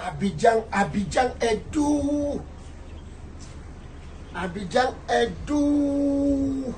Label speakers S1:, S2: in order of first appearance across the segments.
S1: Abidjan est doux. Abidjan est doux.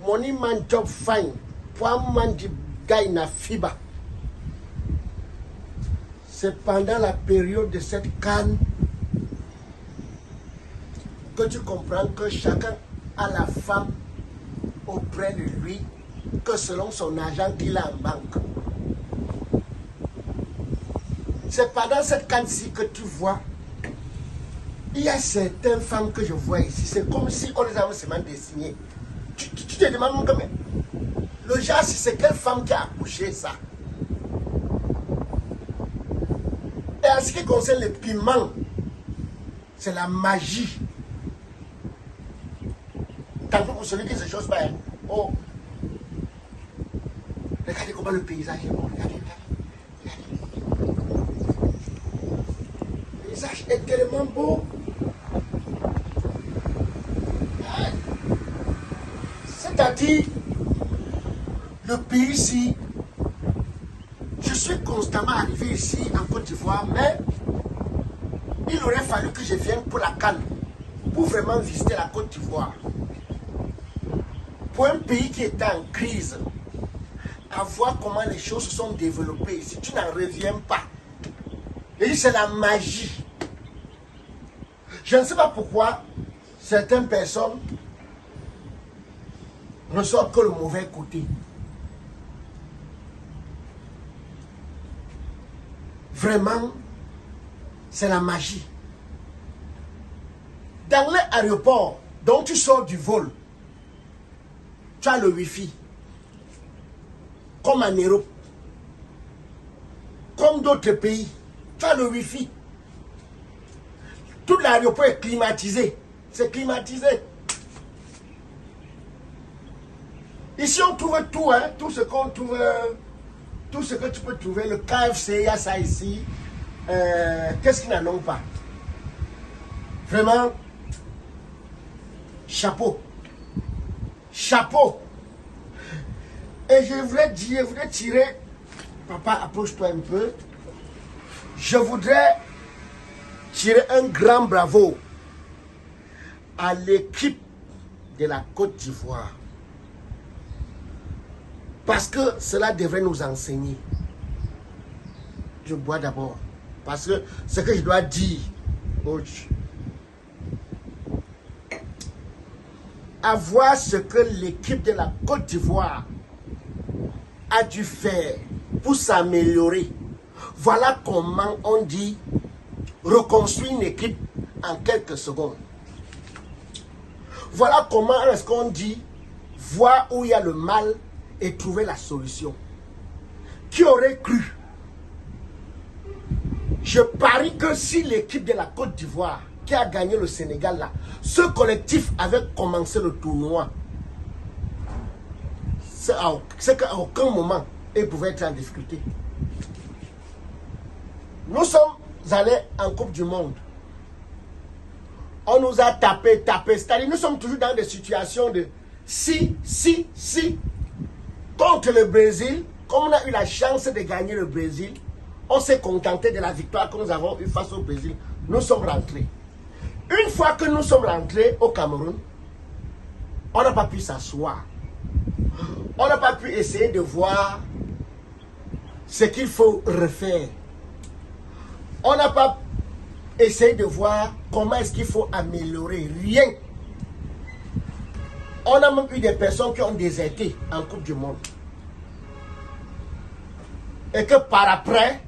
S1: Money man job fine. Pour man di gagne na fiba. C'est pendant la période de cette canne que tu comprends que chacun a la femme auprès de lui que selon son argent qu'il a en banque. C'est pendant cette canne-ci que tu vois, il y a certaines femmes que je vois ici, c'est comme si on les avait seulement dessinées. Tu te demandes quand même, le genre, c'est quelle femme qui a accouché ça? Et en ce qui concerne les piments, c'est la magie. Tant que vous savez que ces choses pas, hein. Oh, regardez comment le paysage est bon. Regardez. Le paysage est tellement beau. C'est-à-dire, le pays ici, je suis constamment arrivé ici en Côte d'Ivoire, mais il aurait fallu que je vienne pour la canne, pour vraiment visiter la Côte d'Ivoire. Pour un pays qui était en crise, à voir comment les choses se sont développées, si tu n'en reviens pas, c'est la magie. Je ne sais pas pourquoi certaines personnes ne sortent que le mauvais côté. Vraiment, c'est la magie. Dans l'aéroport, dont tu sors du vol, tu as le Wi-Fi. Comme en Europe. Comme d'autres pays, tu as le Wi-Fi. Tout l'aéroport est climatisé. C'est climatisé. Ici, on trouve tout, hein, tout ce qu'on trouve, tout ce que tu peux trouver. Le KFC, il y a ça ici. Qu'est-ce qu'ils n'en ont pas? Vraiment, chapeau. Chapeau. Et je voulais tirer, papa, approche-toi un peu. Je voudrais tirer un grand bravo à l'équipe de la Côte d'Ivoire. Parce que cela devrait nous enseigner. Je bois d'abord. Parce que ce que je dois dire, à voir ce que l'équipe de la Côte d'Ivoire a dû faire pour s'améliorer. Voilà comment on dit reconstruire une équipe en quelques secondes. Voilà comment est-ce qu'on dit voir où il y a le mal et trouver la solution. Qui aurait cru? Je parie que si l'équipe de la Côte d'Ivoire qui a gagné le Sénégal là, ce collectif avait commencé le tournoi, c'est qu'à aucun moment ils pouvaient être en difficulté. Nous sommes allés en Coupe du Monde. On nous a tapé. C'est-à-dire nous sommes toujours dans des situations de si. Contre le Brésil, comme on a eu la chance de gagner le Brésil, on s'est contenté de la victoire que nous avons eue face au Brésil. Nous sommes rentrés. Une fois que nous sommes rentrés au Cameroun, on n'a pas pu s'asseoir. On n'a pas pu essayer de voir ce qu'il faut refaire. On n'a pas essayé de voir comment est-ce qu'il faut améliorer. Rien. On a même eu des personnes qui ont déserté en Coupe du Monde. Et que par après,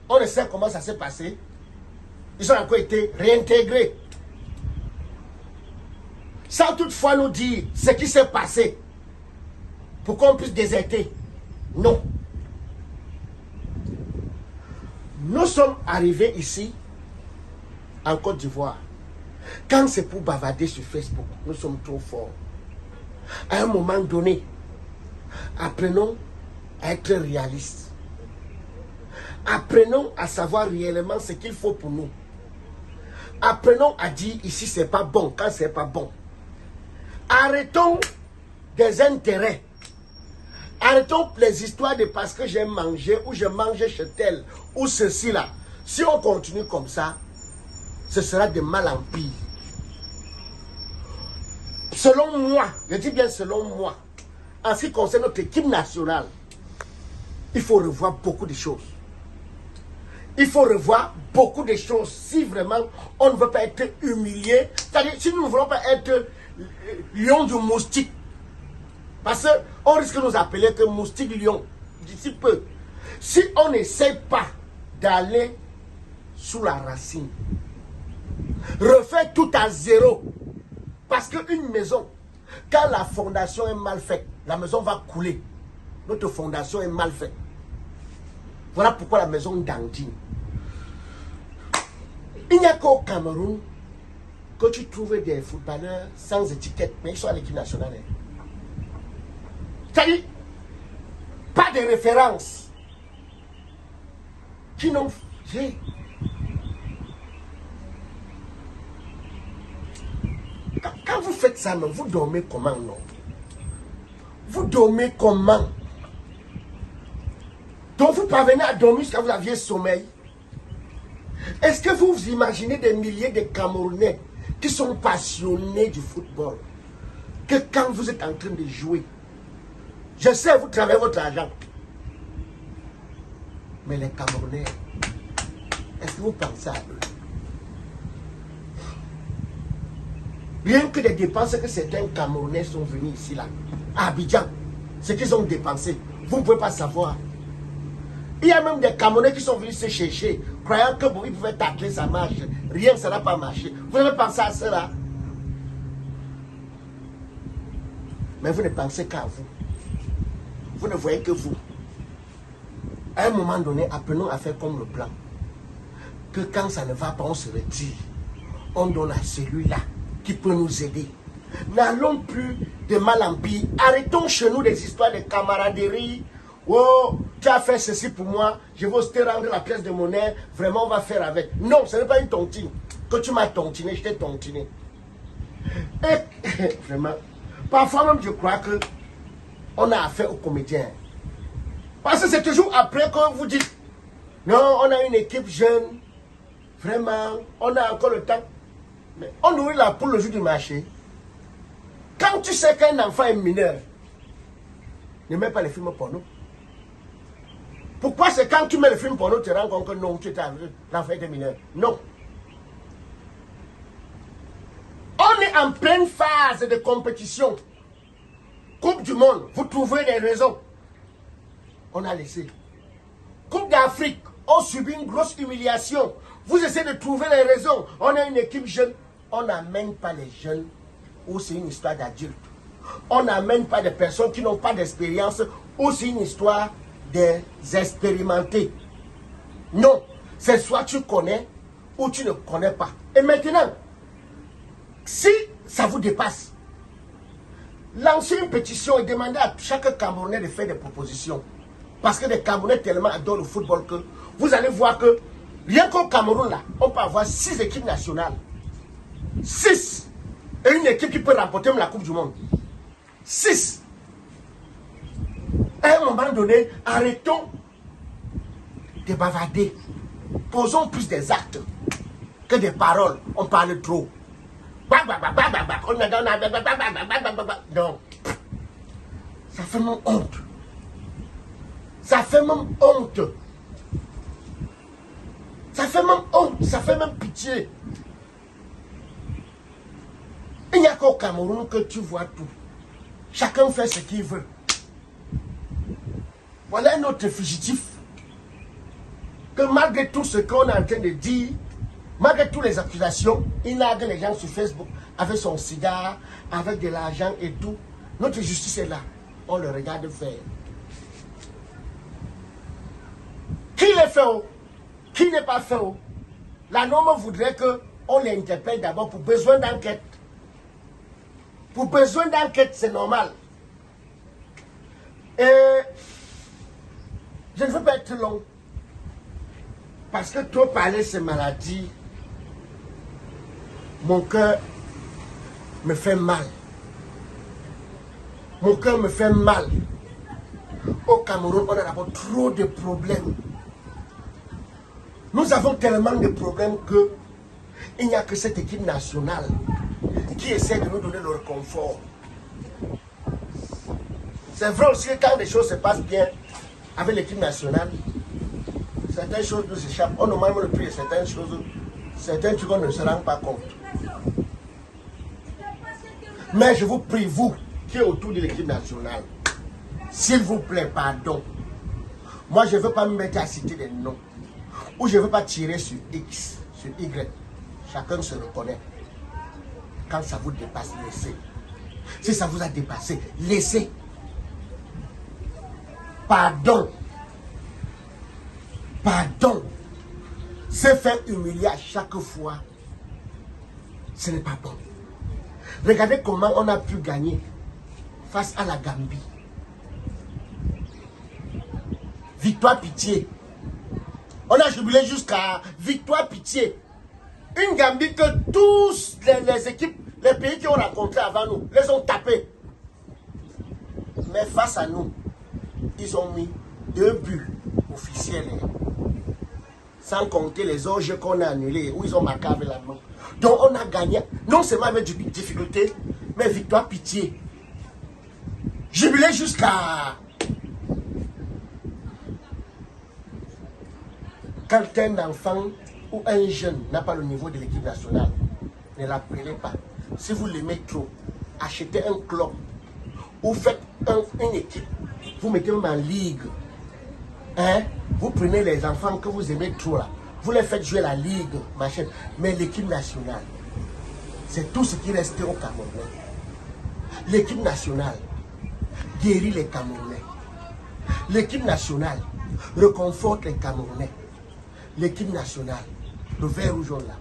S1: on ne sait comment ça s'est passé. Ils ont encore été réintégrés. Sans toutefois nous dire ce qui s'est passé pour qu'on puisse déserter. Non. Nous sommes arrivés ici, en Côte d'Ivoire. Quand c'est pour bavarder sur Facebook, nous sommes trop forts. À un moment donné, apprenons à être réalistes. Apprenons à savoir réellement ce qu'il faut pour nous. Apprenons à dire ici c'est pas bon quand c'est pas bon. Arrêtons des intérêts. Arrêtons les histoires de parce que j'ai mangé ou je mange chez tel ou ceci là. Si on continue comme ça, ce sera de mal en pire. Selon moi, je dis bien selon moi, en ce qui concerne notre équipe nationale, il faut revoir beaucoup de choses. Il faut revoir beaucoup de choses si vraiment on ne veut pas être humilié. C'est-à-dire, si nous ne voulons pas être lion du moustique. Parce qu'on risque de nous appeler que moustique lion d'ici peu. Si on n'essaie pas d'aller sous la racine, refaire tout à zéro. Parce qu'une maison, quand la fondation est mal faite, la maison va couler. Notre fondation est mal faite. Voilà pourquoi la maison dandine. Il n'y a qu'au Cameroun que tu trouves des footballeurs sans étiquette, mais ils sont à l'équipe nationale. C'est-à-dire, pas de référence. Qui n'ont fait. Quand vous faites ça, non, vous dormez comment, non? Vous dormez comment? Donc vous parvenez à dormir jusqu'à vous aviez sommeil. Est-ce que vous vous imaginez des milliers de Camerounais qui sont passionnés du football, que quand vous êtes en train de jouer, je sais, vous travaillez votre argent, mais les Camerounais, est-ce que vous pensez à eux? Rien que les dépenses que certains Camerounais sont venus ici, là, à Abidjan, ce qu'ils ont dépensé, vous ne pouvez pas savoir. Il y a même des Camerounais qui sont venus se chercher, croyant que bon, ils pouvaient tacler, ça marche. Rien, ça n'a pas marché. Vous avez pensé à cela? Mais vous ne pensez qu'à vous. Vous ne voyez que vous. À un moment donné, apprenons à faire comme le plan. Que quand ça ne va pas, on se retire. On donne à celui-là qui peut nous aider. N'allons plus de mal en pire. Arrêtons chez nous des histoires de camaraderie. Oh, tu as fait ceci pour moi, je vais te rendre la pièce de monnaie, vraiment on va faire avec. Non, ce n'est pas une tontine. Que tu m'as tontiné, je t'ai tontiné. Et vraiment, parfois même je crois que on a affaire aux comédiens. Parce que c'est toujours après que vous dites, non, on a une équipe jeune, vraiment, on a encore le temps. Mais on nourrit la poule le jour du marché. Quand tu sais qu'un enfant est mineur, ne mets pas les films porno. Pourquoi c'est quand tu mets le film porno, tu te rends compte que non, tu es l'enfant est mineur? Non. On est en pleine phase de compétition. Coupe du monde, vous trouvez des raisons. On a laissé. Coupe d'Afrique, on subit une grosse humiliation. Vous essayez de trouver les raisons. On a une équipe jeune. On n'amène pas les jeunes où c'est une histoire d'adultes. On n'amène pas des personnes qui n'ont pas d'expérience où c'est une histoire des expérimentés. Non, c'est soit tu connais ou tu ne connais pas. Et maintenant, si ça vous dépasse, lancez une pétition et demandez à chaque Camerounais de faire des propositions. Parce que les Camerounais tellement adorent le football que vous allez voir que rien qu'au Cameroun là, on peut avoir 6 équipes nationales. 6. Et une équipe qui peut remporter la Coupe du Monde. 6. À un moment donné, arrêtons de bavarder. Posons plus des actes que des paroles. On parle trop. Non. Ça fait même honte. Ça fait même honte. Ça fait même honte. Ça fait même pitié. Il n'y a qu'au Cameroun que tu vois tout. Chacun fait ce qu'il veut. Voilà un autre fugitif. Que malgré tout ce qu'on est en train de dire, malgré toutes les accusations, il nargue les gens sur Facebook avec son cigare, avec de l'argent et tout. Notre justice est là. On le regarde faire. Qui le fait? Qui n'est pas fait? La norme voudrait qu'on l'interpelle d'abord pour besoin d'enquête. Pour besoin d'enquête, c'est normal. Et je ne veux pas être long. Parce que trop parler de ces maladies, mon cœur me fait mal. Mon cœur me fait mal. Au Cameroun, on a d'abord trop de problèmes. Nous avons tellement de problèmes que il n'y a que cette équipe nationale qui essaie de nous donner le réconfort. C'est vrai aussi que quand les choses se passent bien avec l'équipe nationale, certaines choses nous échappent. On a même le prix de certaines choses, certains trucs on ne se rend pas compte. Mais je vous prie, vous qui êtes autour de l'équipe nationale, s'il vous plaît, pardon. Moi, je ne veux pas me mettre à citer des noms. Ou je ne veux pas tirer sur X, sur Y. Chacun se reconnaît. Quand ça vous dépasse, laissez. Si ça vous a dépassé, laissez. Pardon. Pardon. Se faire humilier à chaque fois, ce n'est pas bon. Regardez comment on a pu gagner face à la Gambie. Victoire pitié. On a jubilé jusqu'à victoire pitié. Une Gambie que tous les équipes, les pays qui ont rencontré avant nous, les ont tapés. Mais face à nous, ils ont mis 2 buts officiels. Sans compter les autres jeux qu'on a annulés, où ils ont marqué avec la main. Donc on a gagné, non seulement avec des difficultés, mais victoire pitié. Jubilé jusqu'à... Quand un enfant ou un jeune n'a pas le niveau de l'équipe nationale, ne l'appelez pas. Si vous l'aimez trop, achetez un club ou faites une équipe. Vous mettez même en ligue. Hein? Vous prenez les enfants que vous aimez trop là. Vous les faites jouer la ligue, machin. Mais l'équipe nationale, c'est tout ce qui reste au Camerounais. L'équipe nationale guérit les Camerounais. L'équipe nationale réconforte les Camerounais. L'équipe nationale, le vert rouge là,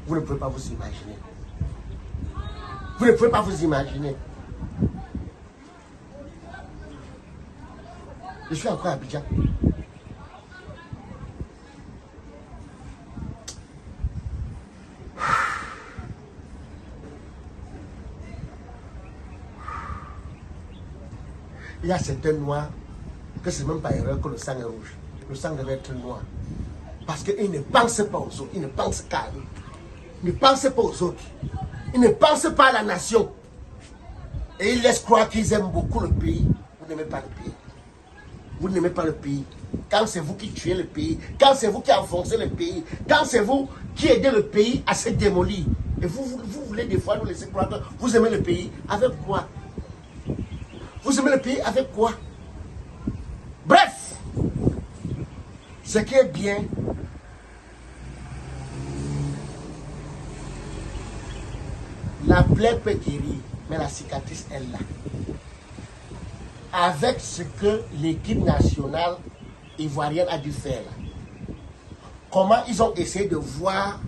S1: vous ne pouvez pas vous imaginer. Vous ne pouvez pas vous imaginer. Je suis encore à Abidjan. Il y a certains noirs que c'est même pas erreur que le sang est rouge. Le sang devait être noir. Parce qu'ils ne pensent pas aux autres, ils ne pensent qu'à eux. Ils ne pensent pas aux autres. Ils ne pensent pas à la nation. Et ils laissent croire qu'ils aiment beaucoup le pays. Vous n'aimez pas le pays. Vous n'aimez pas le pays. Quand c'est vous qui tuez le pays, quand c'est vous qui enfoncez le pays, quand c'est vous qui aidez le pays à se démolir. Et vous voulez des fois nous laisser croire que vous aimez le pays. Avec quoi? Vous aimez le pays avec quoi? Bref, ce qui est bien, la plaie peut guérir, mais la cicatrice est là. Avec ce que l'équipe nationale ivoirienne a dû faire là. Comment ils ont essayé de voir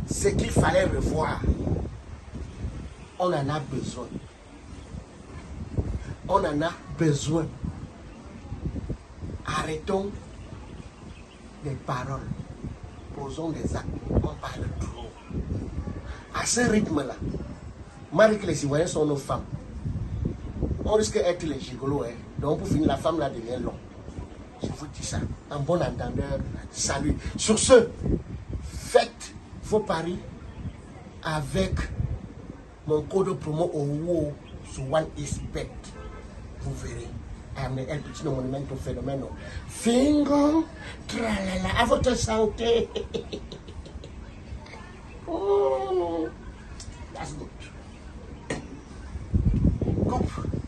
S1: ce qu'il fallait revoir. On en a besoin. On en a besoin. Arrêtons les paroles. Posons des actes. On parle trop. À ce rythme-là, malgré que les Ivoiriens sont nos femmes, on risque d'être les gigolos. Hein. Donc pour finir, la femme là devient longue. Je vous dis ça. En bon entendeur, salut. Sur ce, faites vos paris avec mon code promo au WoW sur OneXBet. Vous verrez. El petit monumento phénomène. Fingo, tralala, à votre santé. Oh, that's good. Coupe.